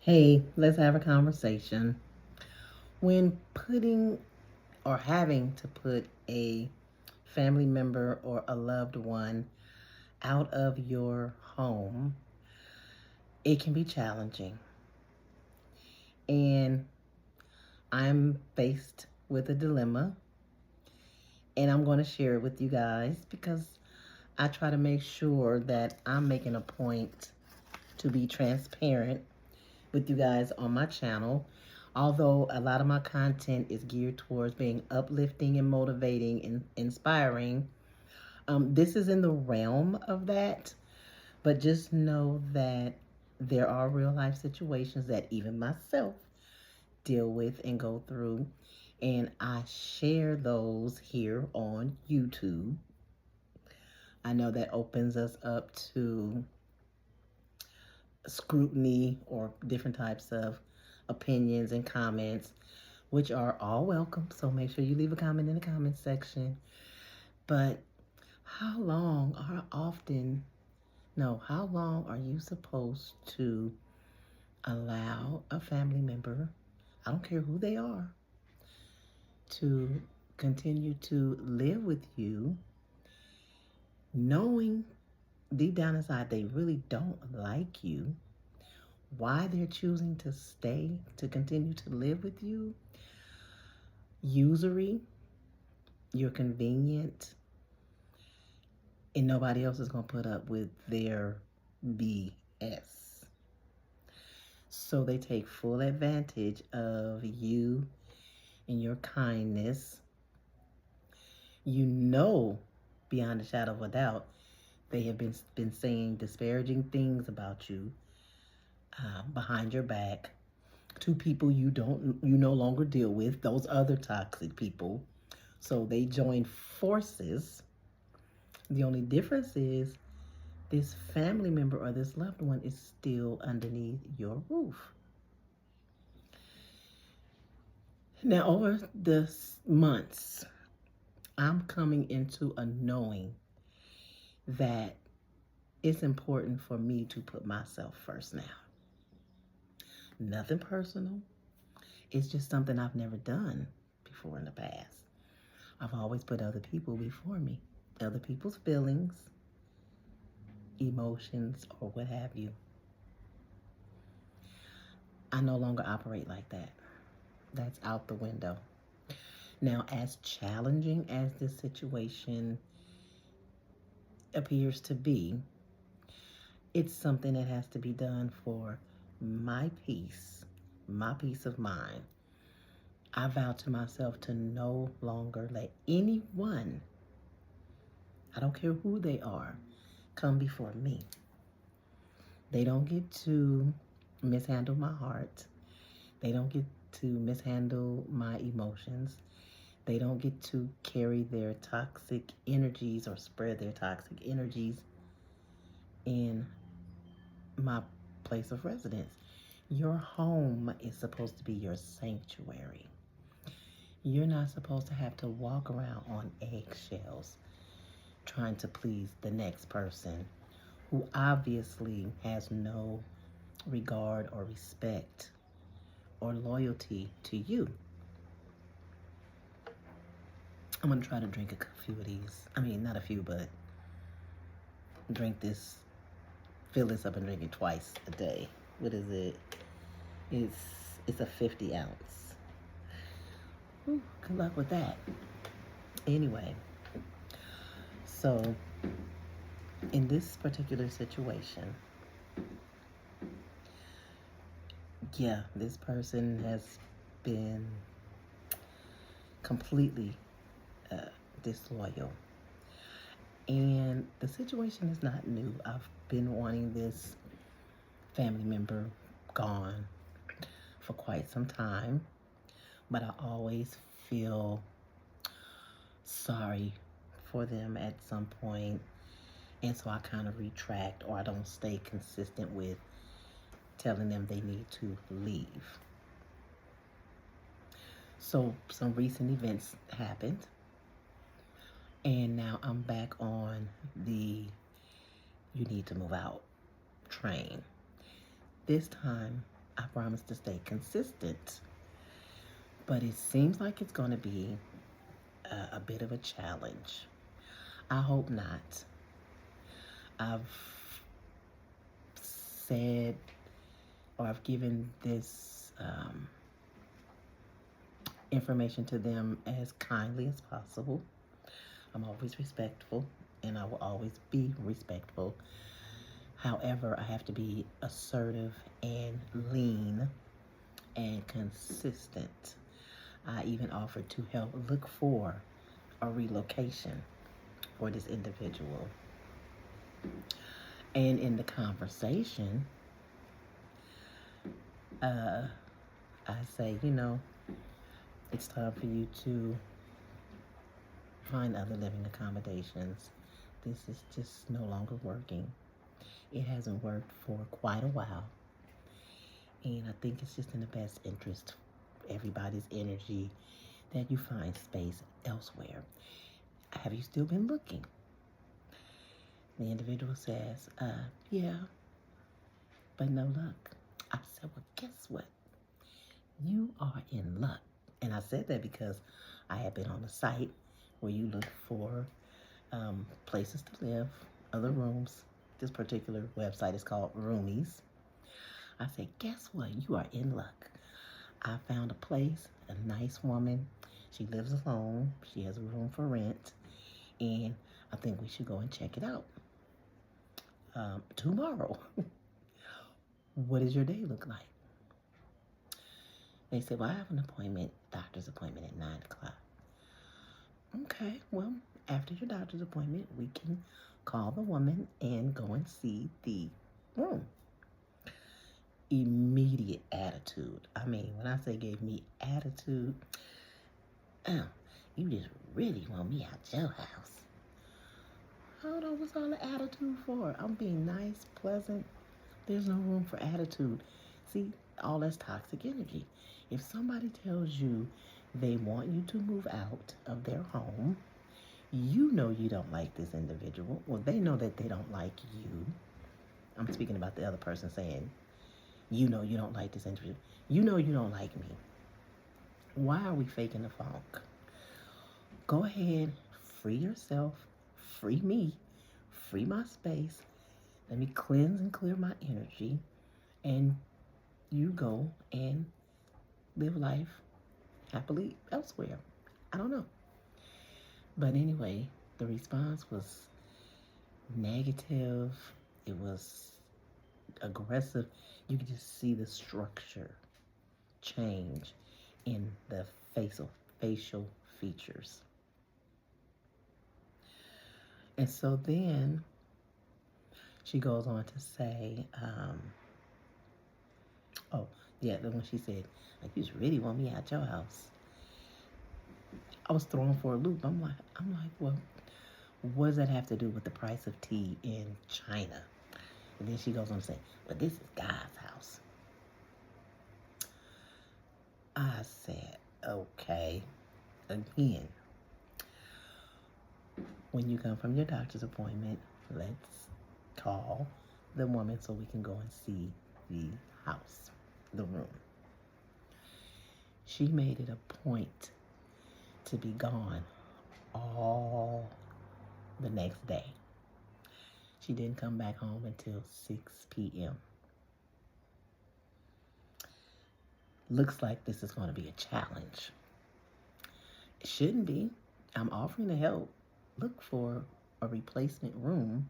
Hey, let's have a conversation. When putting or having to put a family member or a loved one out of your home, it can be challenging. And I'm faced with a dilemma, and I'm going to share it with you guys because I try to make sure that I'm making a point to be transparent with you guys on my channel. Although a lot of my content is geared towards being uplifting and motivating and inspiring, this is in the realm of that. But just know that there are real life situations that even myself deal with and go through. And I share those here on YouTube. I know that opens us up to scrutiny or different types of opinions and comments, which are all welcome. So make sure you leave a comment in the comment section. But how long or often, no, how long are you supposed to allow a family member, I don't care who they are, to continue to live with you, knowing deep down inside they really don't like you? Why they're choosing to stay, to continue to live with you? Usury, you're convenient, and nobody else is going to put up with their BS. So they take full advantage of you and your kindness. You know, beyond a shadow of a doubt, they have been saying disparaging things about you behind your back to people you no longer deal with, those other toxic people. So they join forces. The only difference is this family member or this loved one is still underneath your roof. Now, over the months, I'm coming into a knowing that it's important for me to put myself first now. Nothing personal. It's just something I've never done before in the past. I've always put other people before me, other people's feelings, emotions, or what have you. I no longer operate like that. That's out the window. Now, as challenging as this situation appears to be, it's something that has to be done for my peace of mind. I vow to myself to no longer let anyone, I don't care who they are, come before me. They don't get to mishandle my heart. They don't get to mishandle my emotions. They don't get to carry their toxic energies or spread their toxic energies in my place of residence. Your home is supposed to be your sanctuary. You're not supposed to have to walk around on eggshells trying to please the next person who obviously has no regard or respect or loyalty to you. I'm going to try to drink a few of these. I mean, not a few, but drink this, fill this up and drink it twice a day. What is it? It's a 50 ounce. Whew, good luck with that. Anyway, so in this particular situation, yeah, this person has been completely disloyal. And the situation is not new. I've been wanting this family member gone for quite some time, but I always feel sorry for them at some point, and so I kind of retract, or I don't stay consistent with telling them they need to leave. So some recent events happened, and now I'm back on the you need to move out train. This time I promise to stay consistent. But it seems like it's going to be a bit of a challenge. I hope not. I've said, or I've given this information to them as kindly as possible. I'm always respectful, and I will always be respectful. However, I have to be assertive and lean and consistent. I even offered to help look for a relocation for this individual. And in the conversation, I say, it's time for you to find other living accommodations. This is just no longer working. It hasn't worked for quite a while. And I think it's just in the best interest of everybody's energy that you find space elsewhere. Have you still been looking? The individual says, yeah, but no luck. I said, well, guess what? You are in luck. And I said that because I had been on a site where you look for places to live, other rooms. This particular website is called Roomies. I said, guess what? You are in luck. I found a place, a nice woman. She lives alone. She has a room for rent. And I think we should go and check it out tomorrow. What does your day look like? They said, well, I have an appointment, doctor's appointment at 9 o'clock. Okay, well, after your doctor's appointment, we can call the woman and go and see the room. Immediate attitude. I mean, when I say gave me attitude, you just really want me out your house. Hold on, what's all the attitude for? I'm being nice, pleasant. There's no room for attitude. See, all that's toxic energy. If somebody tells you they want you to move out of their home, you know you don't like this individual. Well, they know that they don't like you. I'm speaking about the other person saying, you know you don't like this individual. You know you don't like me. Why are we faking the funk? Go ahead, free yourself, free me, free my space. Let me cleanse and clear my energy, and you go and live life happily elsewhere. I don't know. But anyway, the response was negative. It was aggressive. You could just see the structure change in the facial features. And so then she goes on to say, when she said, like, you just really want me out your house. I was thrown for a loop. I'm like, well, what does that have to do with the price of tea in China? And then she goes on to say, well, this is God's house. I said, okay. Again, when you come from your doctor's appointment, let's call the woman so we can go and see the house, the room. She made it a point to be gone all the next day. She didn't come back home until 6 p.m. Looks like this is going to be a challenge. It shouldn't be. I'm offering to help look for a replacement room.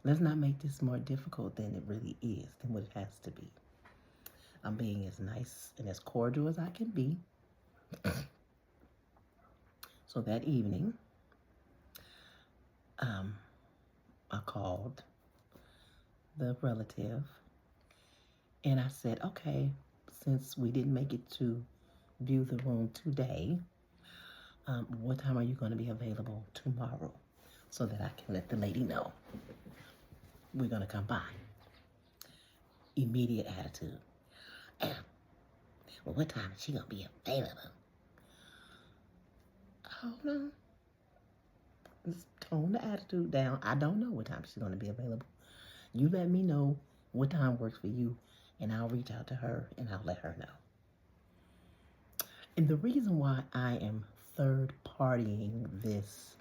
Let's not make this more difficult than it really is, than what it has to be. I'm being as nice and as cordial as I can be. So that evening, I called the relative and I said, okay, since we didn't make it to view the room today, what time are you going to be available tomorrow so that I can let the lady know we're going to come by? Immediate attitude. Well, what time is she going to be available? Hold on. Just tone the attitude down. I don't know what time she's going to be available. You let me know what time works for you, and I'll reach out to her and I'll let her know. And the reason why I am third partying this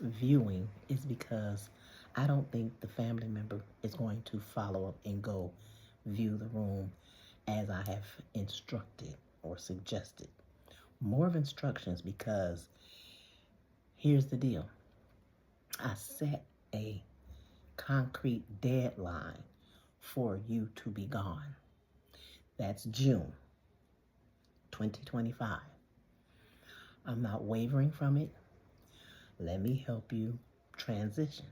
viewing is because I don't think the family member is going to follow up and go view the room as I have instructed or suggested. More of instructions, because here's the deal. I set a concrete deadline for you to be gone. That's June 2025. I'm not wavering from it. Let me help you transition.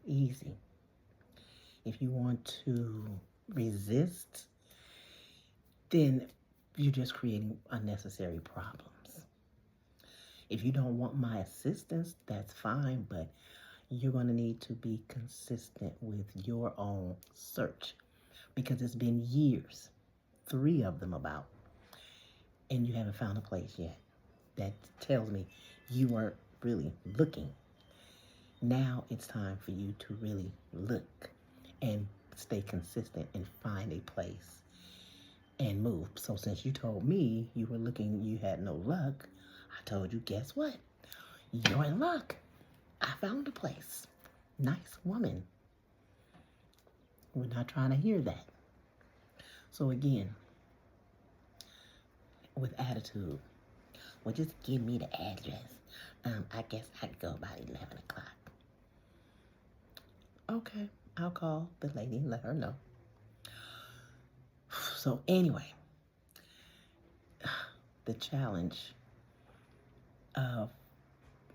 Easy. If you want to resist, then you're just creating unnecessary problems. If you don't want my assistance, that's fine, but you're going to need to be consistent with your own search, because it's been years, 3 of them about, and you haven't found a place yet. That tells me you weren't really looking. Now it's time for you to really look and stay consistent and find a place and move. So since you told me you were looking, you had no luck, I told you, guess what? You're in luck. I found a place. Nice woman. We're not trying to hear that. So again, with attitude, well, just give me the address. I guess I'd go about 11 o'clock. Okay, I'll call the lady and let her know. So anyway, the challenge of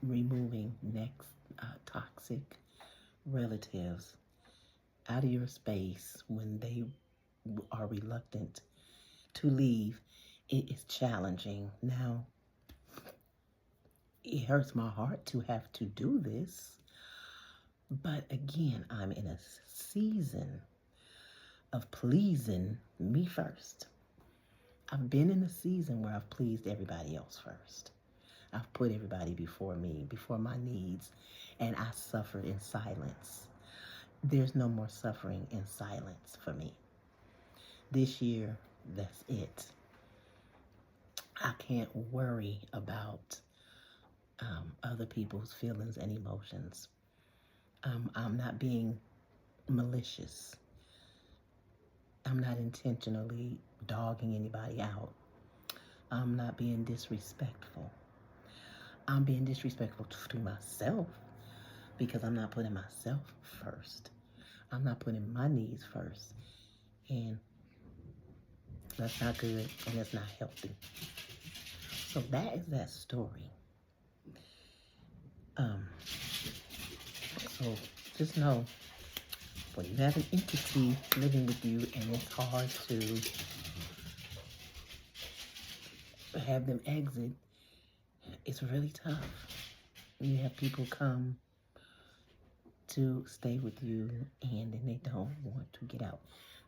removing toxic relatives out of your space when they are reluctant to leave, it is challenging. Now, it hurts my heart to have to do this, but again, I'm in a season of pleasing me first. I've been in a season where I've pleased everybody else first. I've put everybody before me, before my needs, and I suffered in silence. There's no more suffering in silence for me. This year, that's it. I can't worry about other people's feelings and emotions. I'm not being malicious. I'm not intentionally dogging anybody out. I'm not being disrespectful. I'm being disrespectful to myself because I'm not putting myself first. I'm not putting my needs first. And that's not good and it's not healthy. So that is that story. So just know, when you have an entity living with you and it's hard to have them exit, it's really tough. You have people come to stay with you and then they don't want to get out.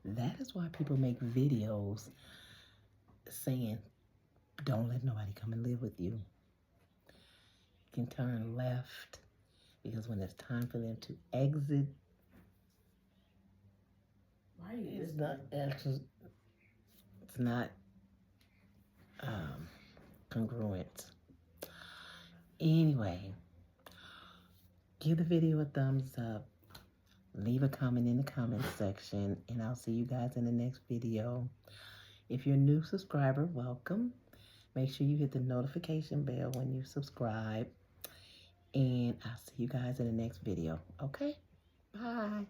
That is why people make videos saying, don't let nobody come and live with you. You can turn left, because when it's time for them to exit, it's not congruent. Anyway, give the video a thumbs up. Leave a comment in the comment section, and I'll see you guys in the next video. If you're a new subscriber, welcome. Make sure you hit the notification bell when you subscribe. And I'll see you guys in the next video. Okay? Bye.